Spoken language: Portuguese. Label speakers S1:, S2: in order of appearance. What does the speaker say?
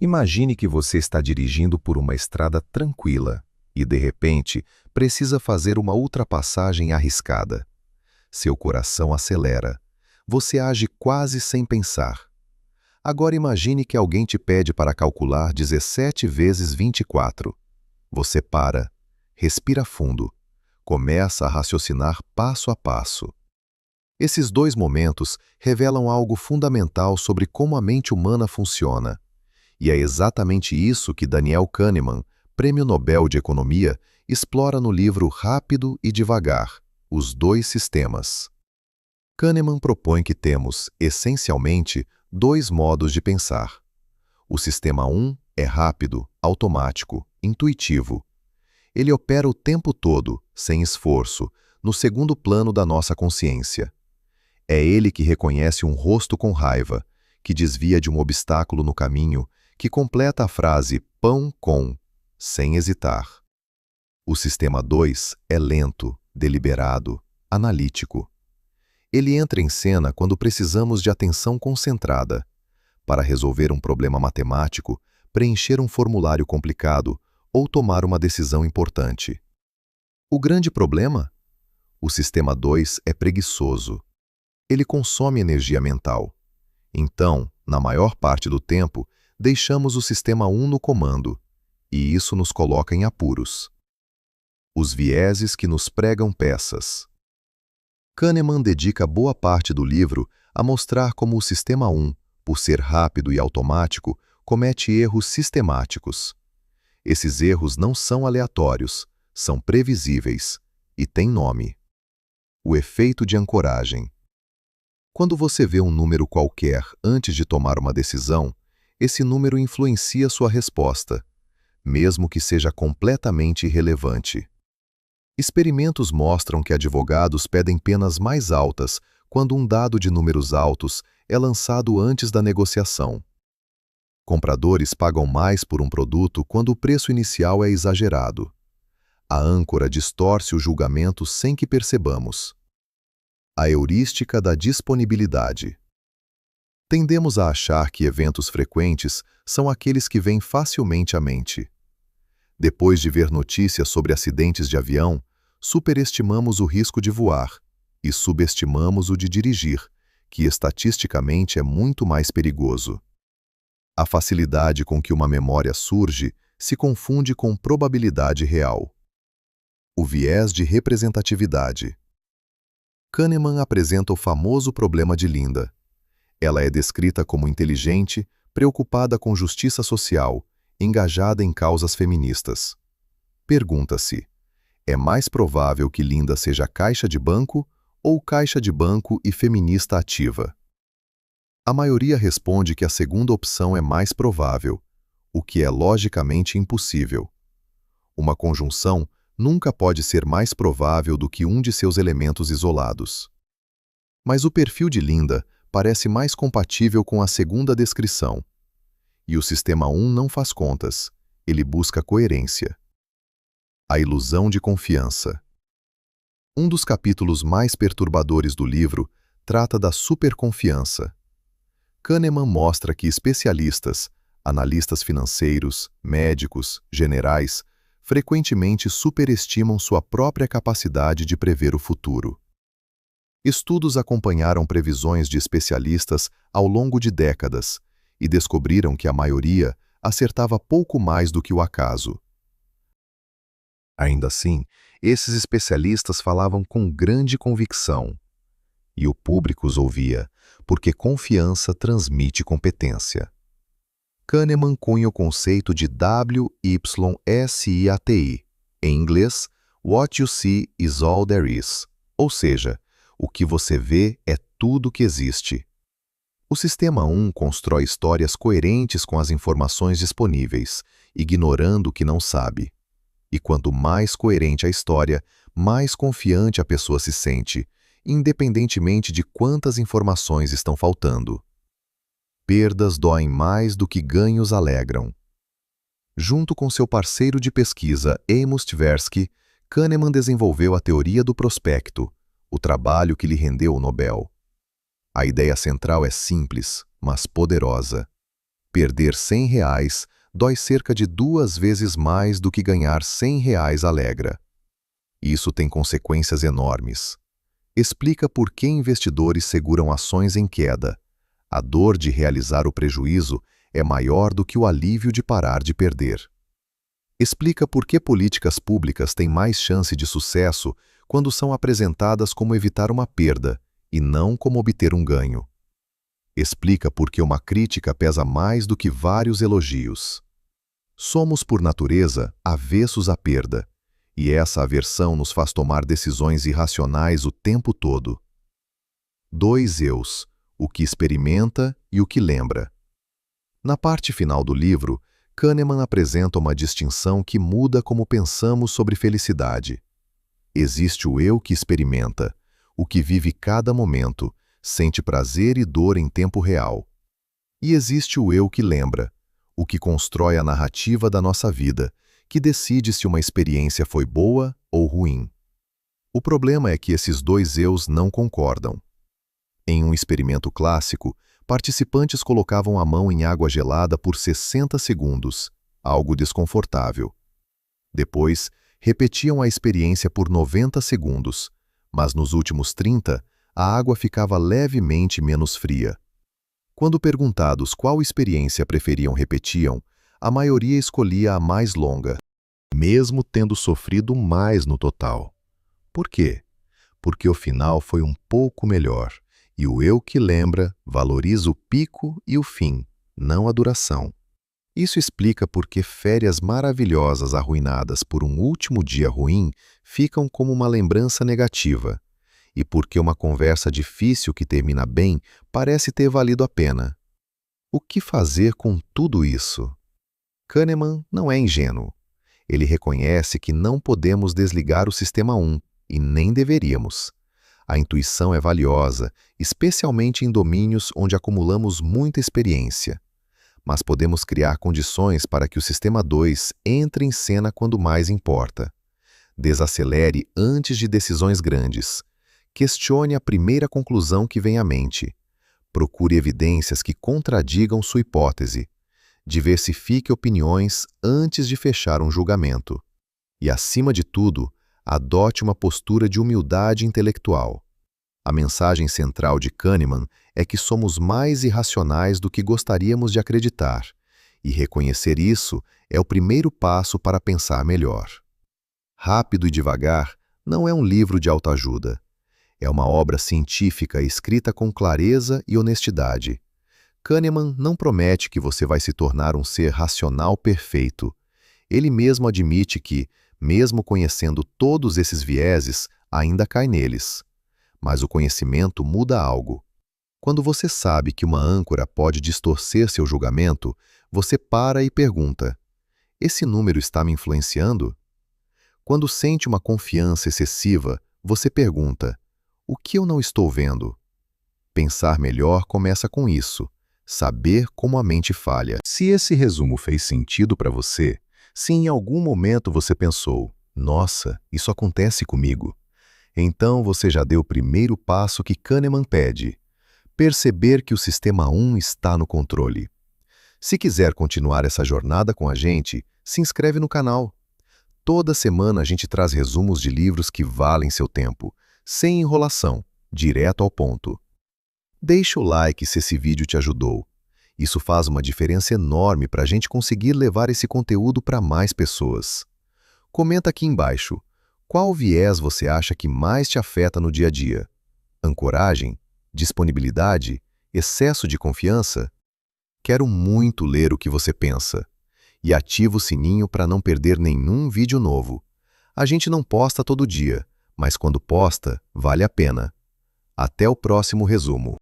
S1: Imagine que você está dirigindo por uma estrada tranquila e, de repente, precisa fazer uma ultrapassagem arriscada. Seu coração acelera. Você age quase sem pensar. Agora imagine que alguém te pede para calcular 17 vezes 24. Você para, respira fundo, começa a raciocinar passo a passo. Esses dois momentos revelam algo fundamental sobre como a mente humana funciona. E é exatamente isso que Daniel Kahneman, Prêmio Nobel de Economia, explora no livro Rápido e Devagar, Os Dois Sistemas. Kahneman propõe que temos, essencialmente, dois modos de pensar. O sistema 1 é rápido, automático, intuitivo. Ele opera o tempo todo, sem esforço, no segundo plano da nossa consciência. É ele que reconhece um rosto com raiva, que desvia de um obstáculo no caminho, que completa a frase pão com, sem hesitar. O sistema 2 é lento, deliberado, analítico. Ele entra em cena quando precisamos de atenção concentrada, para resolver um problema matemático, preencher um formulário complicado ou tomar uma decisão importante. O grande problema? O sistema 2 é preguiçoso. Ele consome energia mental. Então, na maior parte do tempo, deixamos o sistema 1 no comando, e isso nos coloca em apuros. Os vieses que nos pregam peças. Kahneman dedica boa parte do livro a mostrar como o sistema 1, por ser rápido e automático, comete erros sistemáticos. Esses erros não são aleatórios, são previsíveis e têm nome. O efeito de ancoragem. Quando você vê um número qualquer antes de tomar uma decisão, esse número influencia sua resposta, mesmo que seja completamente irrelevante. Experimentos mostram que advogados pedem penas mais altas quando um dado de números altos é lançado antes da negociação. Compradores pagam mais por um produto quando o preço inicial é exagerado. A âncora distorce o julgamento sem que percebamos. A heurística da disponibilidade. Tendemos a achar que eventos frequentes são aqueles que vêm facilmente à mente. Depois de ver notícias sobre acidentes de avião, superestimamos o risco de voar e subestimamos o de dirigir, que estatisticamente é muito mais perigoso. A facilidade com que uma memória surge se confunde com probabilidade real. O viés de representatividade. Kahneman apresenta o famoso problema de Linda. Ela é descrita como inteligente, preocupada com justiça social, engajada em causas feministas. Pergunta-se: é mais provável que Linda seja caixa de banco ou caixa de banco e feminista ativa? A maioria responde que a segunda opção é mais provável, o que é logicamente impossível. Uma conjunção nunca pode ser mais provável do que um de seus elementos isolados. Mas o perfil de Linda parece mais compatível com a segunda descrição. E o sistema 1 não faz contas, ele busca coerência. A ilusão de confiança. Um dos capítulos mais perturbadores do livro trata da superconfiança. Kahneman mostra que especialistas, analistas financeiros, médicos, generais, frequentemente superestimam sua própria capacidade de prever o futuro. Estudos acompanharam previsões de especialistas ao longo de décadas e descobriram que a maioria acertava pouco mais do que o acaso. Ainda assim, esses especialistas falavam com grande convicção. E o público os ouvia, porque confiança transmite competência. Kahneman cunha o conceito de WYSIATI, em inglês, What You See is All There Is, ou seja, o que você vê é tudo que existe. O sistema 1 constrói histórias coerentes com as informações disponíveis, ignorando o que não sabe. E quanto mais coerente a história, mais confiante a pessoa se sente, independentemente de quantas informações estão faltando. Perdas doem mais do que ganhos alegram. Junto com seu parceiro de pesquisa, Amos Tversky, Kahneman desenvolveu a teoria do prospecto, o trabalho que lhe rendeu o Nobel. A ideia central é simples, mas poderosa. Perder R$ 100 dói cerca de 2 vezes mais do que ganhar R$ 100 alegra. Isso tem consequências enormes. Explica por que investidores seguram ações em queda. A dor de realizar o prejuízo é maior do que o alívio de parar de perder. Explica por que políticas públicas têm mais chance de sucesso quando são apresentadas como evitar uma perda e não como obter um ganho. Explica por que uma crítica pesa mais do que vários elogios. Somos, por natureza, avessos à perda, e essa aversão nos faz tomar decisões irracionais o tempo todo. 2 eus, o que experimenta e o que lembra. Na parte final do livro, Kahneman apresenta uma distinção que muda como pensamos sobre felicidade. Existe o eu que experimenta, o que vive cada momento, sente prazer e dor em tempo real. E existe o eu que lembra, o que constrói a narrativa da nossa vida, que decide se uma experiência foi boa ou ruim. O problema é que esses 2 eus não concordam. Em um experimento clássico, participantes colocavam a mão em água gelada por 60 segundos, algo desconfortável. Depois, repetiam a experiência por 90 segundos, mas nos últimos 30, a água ficava levemente menos fria. Quando perguntados qual experiência repetiam, a maioria escolhia a mais longa, mesmo tendo sofrido mais no total. Por quê? Porque o final foi um pouco melhor, e o eu que lembra valoriza o pico e o fim, não a duração. Isso explica por que férias maravilhosas arruinadas por um último dia ruim ficam como uma lembrança negativa, e por que uma conversa difícil que termina bem parece ter valido a pena. O que fazer com tudo isso? Kahneman não é ingênuo. Ele reconhece que não podemos desligar o sistema 1, e nem deveríamos. A intuição é valiosa, especialmente em domínios onde acumulamos muita experiência. Mas podemos criar condições para que o sistema 2 entre em cena quando mais importa. Desacelere antes de decisões grandes. Questione a primeira conclusão que vem à mente. Procure evidências que contradigam sua hipótese. Diversifique opiniões antes de fechar um julgamento. E, acima de tudo, adote uma postura de humildade intelectual. A mensagem central de Kahneman é que somos mais irracionais do que gostaríamos de acreditar, e reconhecer isso é o primeiro passo para pensar melhor. Rápido e Devagar não é um livro de autoajuda. É uma obra científica escrita com clareza e honestidade. Kahneman não promete que você vai se tornar um ser racional perfeito. Ele mesmo admite que, mesmo conhecendo todos esses vieses, ainda cai neles. Mas o conhecimento muda algo. Quando você sabe que uma âncora pode distorcer seu julgamento, você para e pergunta: esse número está me influenciando? Quando sente uma confiança excessiva, você pergunta: o que eu não estou vendo? Pensar melhor começa com isso, saber como a mente falha. Se esse resumo fez sentido para você, se em algum momento você pensou: nossa, isso acontece comigo, então você já deu o primeiro passo que Kahneman pede: perceber que o sistema 1 está no controle. Se quiser continuar essa jornada com a gente, se inscreve no canal. Toda semana a gente traz resumos de livros que valem seu tempo, sem enrolação, direto ao ponto. Deixa o like se esse vídeo te ajudou. Isso faz uma diferença enorme para a gente conseguir levar esse conteúdo para mais pessoas. Comenta aqui embaixo, qual viés você acha que mais te afeta no dia a dia? Ancoragem? Disponibilidade? Excesso de confiança? Quero muito ler o que você pensa. E ativa o sininho para não perder nenhum vídeo novo. A gente não posta todo dia, mas quando posta, vale a pena. Até o próximo resumo.